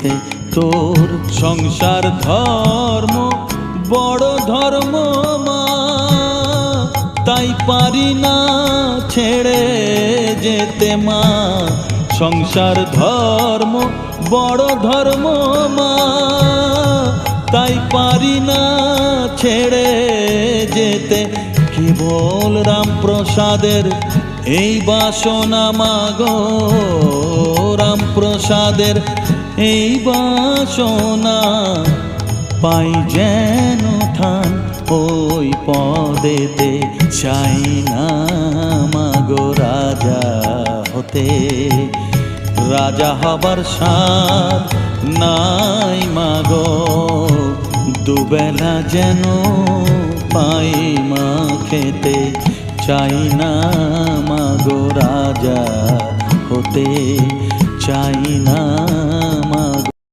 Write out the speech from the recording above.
যেতে। তোর সংসার ধর্ম বড় ধর্ম মা, তাই পারি না ছেড়ে যেতে মা। সংসার ধর্ম বড় ধর্ম মা, তাই পারি না ছেড়ে যেতে। কেবল রামপ্রসাদের এই বাসনা মাগো, রামপ্রসাদের এই বাসনা, পাই যেন ঠান ওই পদেতে। চাই না মাগো রাজা হতে, রাজা হবার সাধ নাই মাগো। দুবেলা যেন পাই মা খেতে, চাই না মাগো রাজা হতে, চাই না